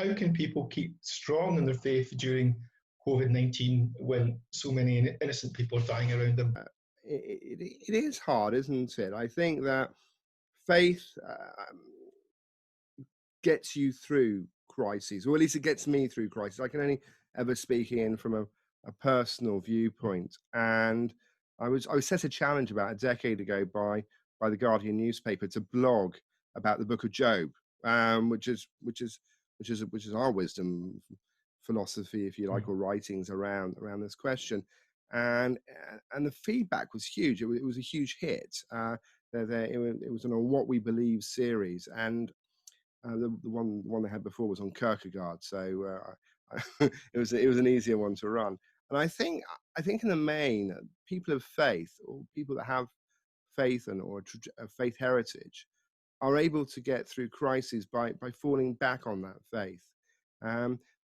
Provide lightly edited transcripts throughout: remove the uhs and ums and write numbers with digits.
how can people keep strong in their faith during COVID-19 when so many innocent people are dying around them? It is hard, isn't it? I think that faith gets you through crises, or at least it gets me through crises. I can only ever speak in from a personal viewpoint. And I was set a challenge about a decade ago by the Guardian newspaper to blog about the Book of Job, which is our wisdom philosophy, if you like, or writings around this question. And the feedback was huge. It was a huge hit. It was on a What We Believe series, and the one they had before was on Kierkegaard, so it was an easier one to run. And I think in the main, people of faith, or people that have faith or a faith heritage, are able to get through crises by falling back on that faith.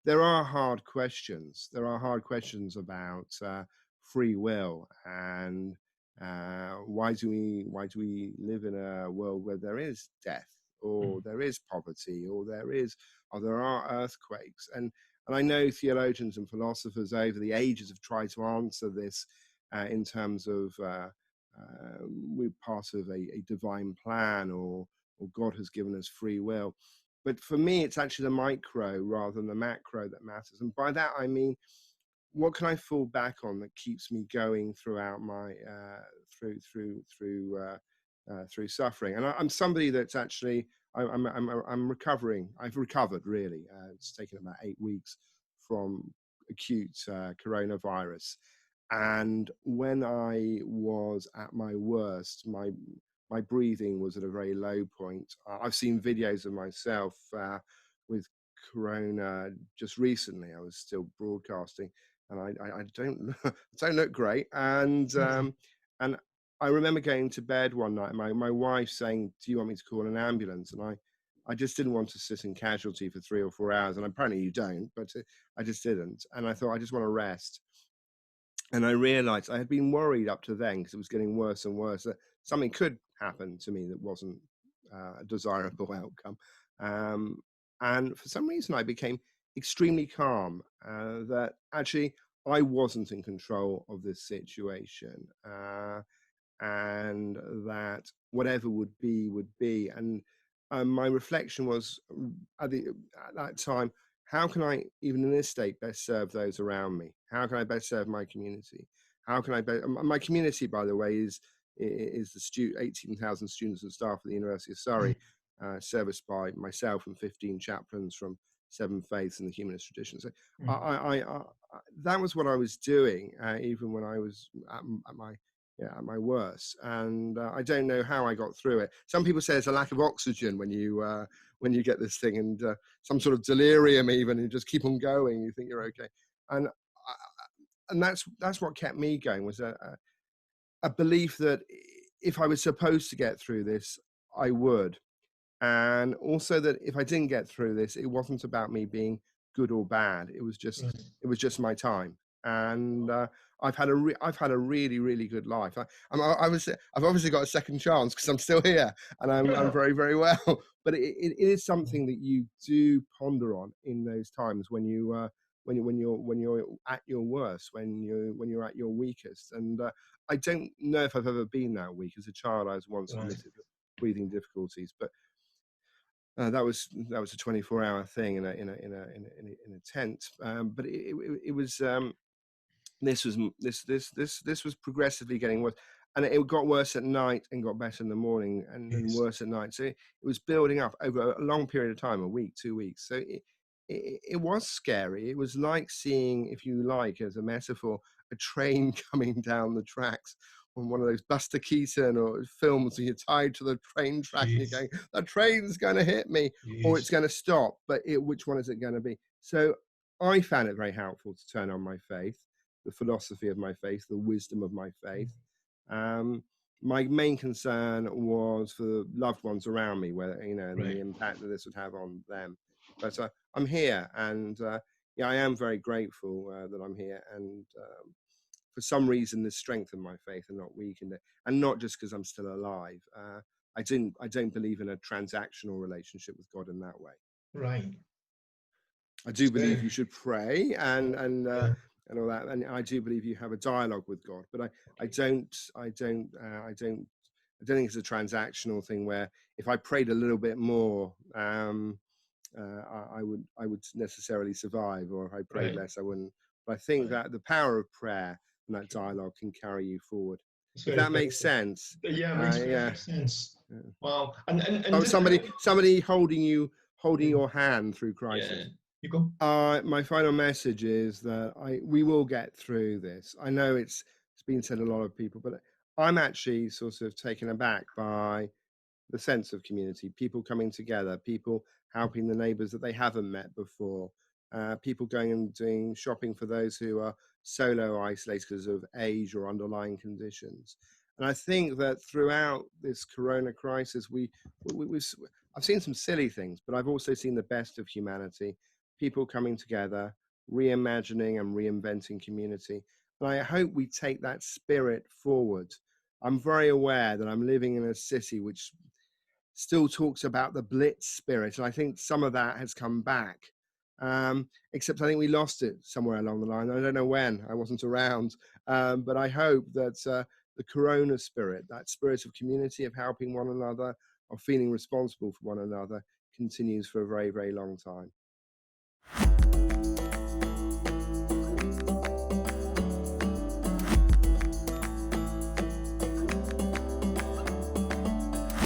There are hard questions. There are hard questions about free will and why do we live in a world where there is death, or there is poverty, or there are earthquakes. And I know theologians and philosophers over the ages have tried to answer this in terms of we're part of a divine plan, or God has given us free will. But for me, it's actually the micro rather than the macro that matters. And by that, I mean, what can I fall back on that keeps me going throughout my through suffering? And I'm somebody that's actually I'm recovering. I've recovered really. It's taken about 8 weeks from acute coronavirus. And when I was at my worst, my breathing was at a very low point. I've seen videos of myself with corona just recently. I was still broadcasting, and I don't look great. And and I remember going to bed one night, my wife saying, "Do you want me to call an ambulance?" And I just didn't want to sit in casualty for 3 or 4 hours. And apparently you don't, but I just didn't. And I thought, I just want to rest. And I realized I had been worried up to then, because it was getting worse and worse, that something could happen to me that wasn't a desirable outcome. And for some reason, I became extremely calm, that actually I wasn't in control of this situation, and that whatever would be. And my reflection was at that time, how can I, even in this state, best serve those around me? How can I best serve my community? How can I my community, by the way, is the 18,000 students and staff at the University of Surrey, serviced by myself and 15 chaplains from 7 faiths in the humanist tradition. So I that was what I was doing, even when I was at my worst. And I don't know how I got through it. Some people say it's a lack of oxygen when you get this thing, and some sort of delirium even, and just keep on going. You think you're okay, and that's what kept me going, was a belief that if I was supposed to get through this, I would. And also that if I didn't get through this, it wasn't about me being good or bad. It was just my time. And I've had a really, really good life. I've obviously got a second chance because I'm still here, and I'm very, very well. But it is something that you do ponder on in those times when you're at your worst, when you're at your weakest. And I don't know if I've ever been that weak. As a child, I was once admitted to breathing difficulties, but that was a 24-hour thing in a tent. But it was this was progressively getting worse, and it got worse at night and got better in the morning, and then worse at night. So it was building up over a long period of time, a week, 2 weeks. So it was scary. It was like seeing, if you like, as a metaphor, a train coming down the tracks on one of those Buster Keaton or films where you're tied to the train track and you're going, the train's going to hit me, or it's going to stop, but which one is it going to be? So I found it very helpful to turn on my faith, the philosophy of my faith, the wisdom of my faith. My main concern was for the loved ones around me, where and the impact that this would have on them. But I'm here, and I am very grateful that I'm here, and for some reason this strengthened my faith and not weakened it, and not just because I'm still alive. I don't believe in a transactional relationship with God in that way. Right. I do Yeah, believe you should pray yeah, and all that, and I do believe you have a dialogue with God. But I don't think it's a transactional thing where if I prayed a little bit more, I would necessarily survive, or if I prayed right. less, I wouldn't. But I think Right. that the power of prayer and that dialogue can carry you forward. It's If very that makes powerful. sense, But yeah, it makes yeah. perfect sense. Yeah. Wow. And Oh, did it help? somebody holding Mm, your hand through yeah. crisis. You go. My final message is that we will get through this. I know it's been said a lot of people, but I'm actually sort of taken aback by the sense of community, people coming together, people helping the neighbors that they haven't met before, people going and doing shopping for those who are solo isolated because of age or underlying conditions. And I think that throughout this corona crisis, we've I've seen some silly things, but I've also seen the best of humanity, people coming together, reimagining and reinventing community. And I hope we take that spirit forward. I'm very aware that I'm living in a city which still talks about the Blitz spirit, and I think some of that has come back. Except I think we lost it somewhere along the line. I don't know when. I wasn't around, but I hope that the Corona spirit, that spirit of community, of helping one another, of feeling responsible for one another, continues for a very, very long time.